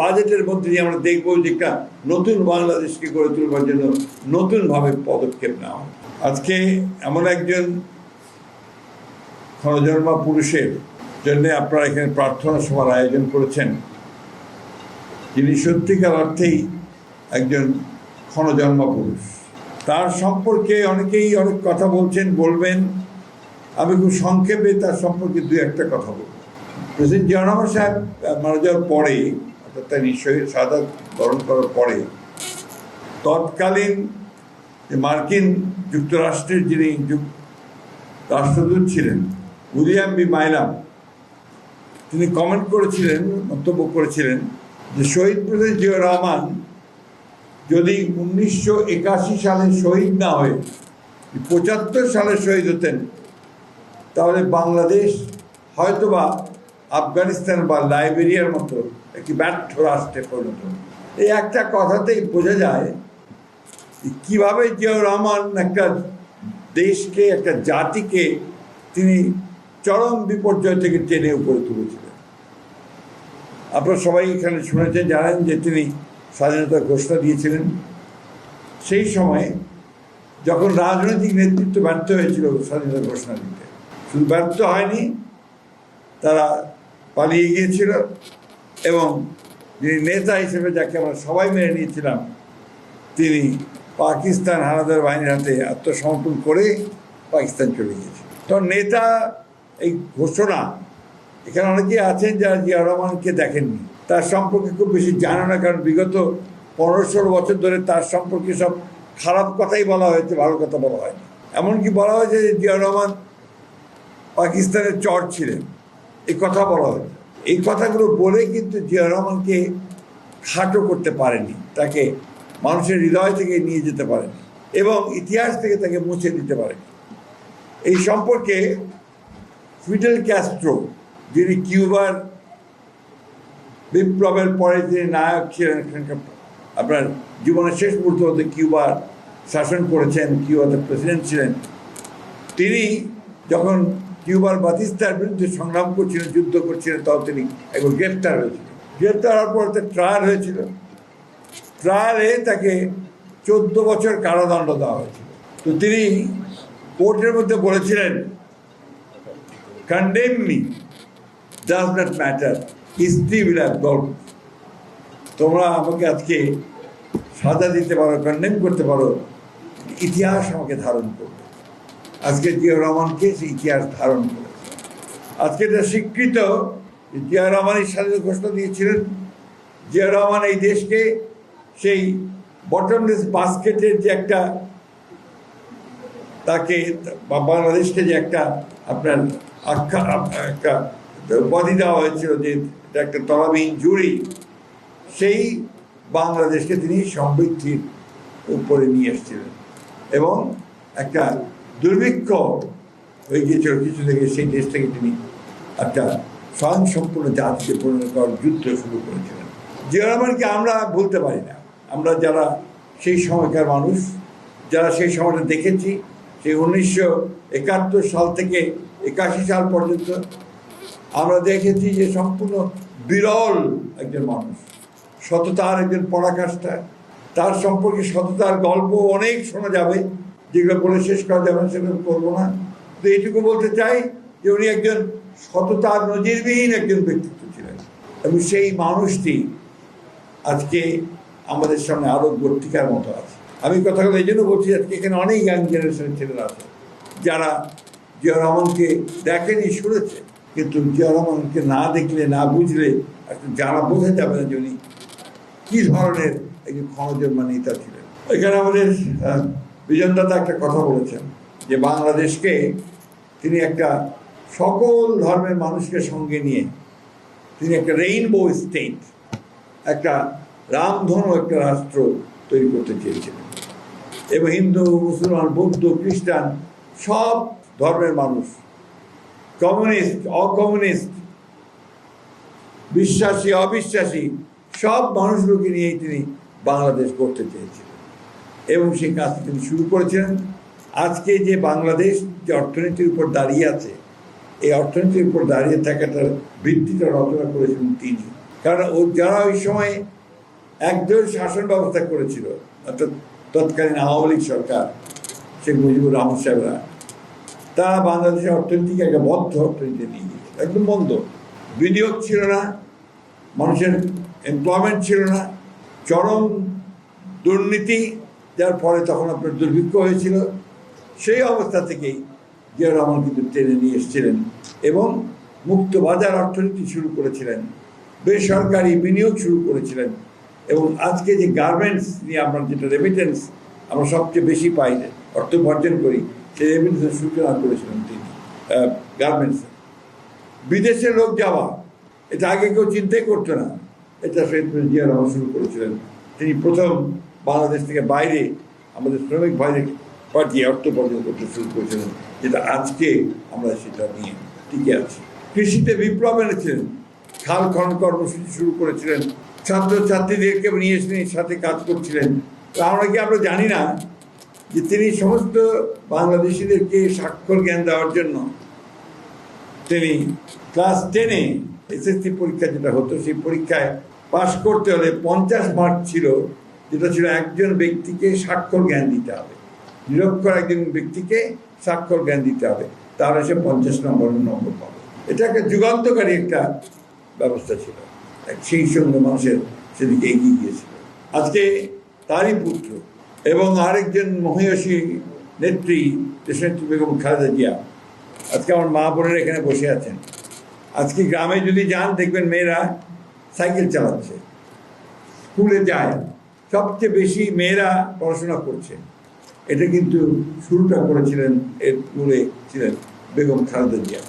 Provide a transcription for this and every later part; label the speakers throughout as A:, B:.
A: বাজেটের মধ্যে দিয়ে আমরা দেখবো যে একটা নতুন বাংলাদেশকে গড়ে তুলবার জন্য নতুনভাবে পদক্ষেপ নেওয়া। আজকে এমন একজন ক্ষণজন্মা পুরুষের জন্য আপনারা এখানে প্রার্থনা সভার আয়োজন করেছেন, যিনি সত্যিকার অর্থেই একজন ক্ষণজন্মা পুরুষ। তার সম্পর্কে অনেকেই অনেক কথা বলবেন। আমি খুব সংক্ষেপে তার সম্পর্কে দু একটা কথা বলব। প্রেসিডেন্ট জিয়াউর রহমান সাহেব মারা যাওয়ার পরে, অর্থাৎ তার নিশ্চয়ই শাহাদাত বরণ করার পরে, তৎকালীন মার্কিন যুক্তরাষ্ট্রের যিনি রাষ্ট্রদূত ছিলেন উইলিয়াম বি মাইলাম, তিনি কমেন্ট করেছিলেন, মন্তব্য করেছিলেন যে শহীদ প্রেসিডেন্ট জিয়াউর রহমান যদি 1981 সালে শহীদ না হয়ে 75 সালে শহীদ হতেন, তাহলে বাংলাদেশ হয়তোবা আফগানিস্তান বা লাইবেরিয়ার মতো একটি ব্যর্থ রাষ্ট্রে পরিণত হতো। এই একটা কথাতেই বোঝা যায় কিভাবে জিয়াউর রহমান একটা দেশকে, একটা জাতিকে তিনি চরম বিপর্যয় থেকে টেনে উপরে তুলেছিলেন। আপনারা সবাই এখানে শুনেছেন, জানেন যে তিনি স্বাধীনতার ঘোষণা দিয়েছিলেন। সেই সময়ে যখন রাজনৈতিক নেতৃত্ব ব্যর্থ হয়েছিল স্বাধীনতার ঘোষণা দিতে, শুধু ব্যর্থ হয়নি, তারা পালিয়ে গিয়েছিল এবং যিনি নেতা হিসেবে যাকে আমরা সবাই মেনে নিয়েছিলাম, তিনি পাকিস্তান হানাদার বাহিনীর হাতে আত্মসমর্পণ করে পাকিস্তান চলে গিয়েছিল। তো নেতা এই ঘোষণা, এখানে অনেকেই আছেন যারা জিয়াউর রহমানকে দেখেননি, তার সম্পর্কে খুব বেশি জানে না, কারণ বিগত 15-16 বছর ধরে তার সম্পর্কে সব খারাপ কথাই বলা হয়েছে, ভালো কথা বলা হয়নি। এমনকি বলা হয়েছে যে জিয়াউর রহমান পাকিস্তানের চর ছিলেন, এই কথা বলা হয়েছে। এই কথাগুলো বলে কিন্তু জিয়াউর রহমানকে খাটো করতে পারেনি, তাকে মানুষের হৃদয় থেকে নিয়ে যেতে পারেনি এবং ইতিহাস থেকে তাকে মুছে দিতে পারেনি। এই সম্পর্কে ফিডেল ক্যাস্ট্রো, যিনি কিউবার বিপ্লবের পরে যিনি নায়ক ছিলেন, আপনার জীবনের শেষ মুহূর্ত হতে কিউবার শাসন করেছেন, কিউবাতে প্রেসিডেন্ট ছিলেন, তিনি যখন কিউবার বাতিস্তার বিরুদ্ধে সংগ্রাম করছিলেন, যুদ্ধ করছিলেন, তখন তিনি একবার গ্রেফতার হয়েছিলেন। গ্রেফতার হওয়ার পর তার ট্রায়াল হয়েছিল। ট্রায়ালে তাকে 14 বছর কারাদণ্ড দেওয়া হয়েছিল। তো তিনি কোর্টের মধ্যে বলেছিলেন, condemn me, does not matter, history will absolve. তোমরা আমাকে আজকে সাজা দিতে পারো, কন্ডেম করতে পারো, ইতিহাস আমাকে ধারণ করবে। আজকে জিয়াউর রহমানকে সেই ইতিহাস ধারণ করেছে। আজকে এটা স্বীকৃত, জিয়াউর রহমানের স্বাধীনতা ঘোষণা দিয়েছিলেন। জিয়াউর রহমান এই দেশকে সেই বটমলেস বাস্কেটের যে একটা, তাকে বাংলাদেশকে যে একটা আপনার একটা উপাধি দেওয়া হয়েছিল যে এটা একটা তলাবিহীন জুড়ি, সেই বাংলাদেশকে তিনি সমৃদ্ধির উপরে নিয়ে এসেছিলেন এবং একটা দুর্ভিক্ষ হয়ে গিয়েছিল কিছু থেকে, সেই দেশ থেকে তিনি একটা স্বয়ংসম্পূর্ণ জাতিকে পরিণত করার যুদ্ধ শুরু করেছিলেন। জিয়াউর রহমানকে আমরা ভুলতে পারি না। আমরা যারা সেই সময়কার মানুষ, যারা সেই সময়টা দেখেছি, সেই 1971 সাল থেকে 81 সাল পর্যন্ত আমরা দেখেছি যে সম্পূর্ণ বিরল একজন মানুষ, সততার একজন পরাকাষ্ঠা। তার সম্পর্কে সততার গল্প অনেক শোনা যাবে, যেগুলো বলে শেষ করা যাবে না, সেগুলো করবো না। তো এইটুকু বলতে চাই যে উনি একজন সততার নজিরবিহীন একজন ব্যক্তিত্ব ছিলেন এবং সেই মানুষটি আজকে আমাদের সামনে আরো গর্তিকার মতো আছে। আমি কথাগুলো এই জন্য বলছি, আজকে এখানে অনেক ইয়াং জেনারেশনের ছেলেরা আছে যারা জিয়াউর রহমানকে দেখেনি, শুনেছে, কিন্তু জিয়াউর রহমানকে না দেখলে, না বুঝলে যারা বোঝা যাবে না যে উনি কী ধরনের একজন ক্ষণজন্মা নেতা ছিলেন। এখানে আমাদের বিজনদাতা একটা কথা বলেছেন যে বাংলাদেশকে তিনি একটা সকল ধর্মের মানুষকে সঙ্গে নিয়ে তিনি একটা রেইনবো স্টেট, একটা রামধনু একটা রাষ্ট্র তৈরি করতে চেয়েছিলেন এবং হিন্দু, মুসলমান, বৌদ্ধ, খ্রিস্টান সব ধর্মের মানুষ, কমিউনিস্ট, অকমিউনিস্ট, বিশ্বাসী, অবিশ্বাসী সব মানুষগুলোকে নিয়েই তিনি বাংলাদেশ করতে চেয়েছিলেন এবং সেই কাজটি তিনি শুরু করেছিলেন। আজকে যে বাংলাদেশ যে অর্থনীতির উপর দাঁড়িয়ে আছে, এই অর্থনীতির উপর দাঁড়িয়ে থাকাটার ভিত্তিটা রচনা করেছিলেন তিনি। কারণ যারা ওই সময় একদল শাসন ব্যবস্থা করেছিল, অর্থাৎ তৎকালীন আওয়ামী লীগ সরকার, শেখ মুজিবুর রহমান সাহেবরা, তারা বাংলাদেশের অর্থনীতিকে একটা বদ্ধ অর্থনীতি নিয়ে গিয়েছিল, একদম বন্ধ। বিনিয়োগ ছিল না, মানুষের এমপ্লয়মেন্ট ছিল না, চরম দুর্নীতি, যার ফলে তখন আপনার দুর্ভিক্ষ হয়েছিল। সেই অবস্থা থেকেই জিয়াউর রহমান কিন্তু টেনে নিয়ে এসেছিলেন এবং মুক্ত বাজার অর্থনীতি শুরু করেছিলেন, বেসরকারি বিনিয়োগ শুরু করেছিলেন। এবং আজকে যে গার্মেন্টস নিয়ে আমরা যেটা রেমিটেন্স আমরা সবচেয়ে বেশি পাই, অর্থ উপার্জন করি, সেই রেমিটেন্সের সূচনা করেছিলেন তিনি গার্মেন্টসে। বিদেশে লোক যাওয়া, এটা আগে কেউ চিন্তাই করতো না, এটা শহীদ জিয়া রহমান শুরু করেছিলেন। তিনি প্রথম বাংলাদেশ থেকে বাইরে আমাদের শ্রমিক ভাইদের পাঠিয়ে অর্থ উপার্জন করতে শুরু করেছিলেন, যেটা আজকে আমরা সেটা নিয়ে টিকে আছি। কৃষিতে বিপ্লব এনেছিলেন, খাল খনন কর্মসূচি শুরু করেছিলেন, ছাত্রছাত্রীদেরকে নিয়ে এসে সাথে কাজ করছিলেন। আমরা জানি না যে তিনি সমস্ত বাংলাদেশিদেরকে স্বাক্ষর জ্ঞান দেওয়ার জন্য তিনি ক্লাস 10-এ এসএসসি পরীক্ষা যেটা হতো, সেই পরীক্ষায় পাশ করতে হলে 50 মার্ক ছিল, যেটা ছিল একজন ব্যক্তিকে স্বাক্ষর জ্ঞান দিতে হবে, নিরক্ষর একজন ব্যক্তিকে স্বাক্ষর জ্ঞান দিতে হবে, তাহলে সে 50 নম্বর পাবে। এটা একটা যুগান্তকারী একটা ব্যবস্থা ছিল, সেই সঙ্গে মানুষের সেদিকে এগিয়ে গিয়েছিল। আজকে তারই পুত্র এবং আরেকজন মহিয়সী নেত্রী দেশনেত্রী বেগম খালেদা জিয়া, আজকে আমার মা বোনেরা এখানে বসে আছেন। আজকে গ্রামে যদি যান দেখবেন মেয়েরা সাইকেল চালাচ্ছে, স্কুলে যায়, সবচেয়ে বেশি মেয়েরা পড়াশোনা করছে। এটা কিন্তু শুরুটা করেছিলেন, এর মূলে ছিলেন বেগম খালেদা জিয়া।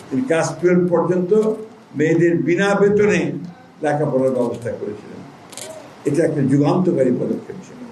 A: তিনি ক্লাস 12 পর্যন্ত মেয়েদের বিনা বেতনে লেখাপড়ার ব্যবস্থা করেছিলেন। এটা একটা যুগান্তকারী পদক্ষেপ ছিল।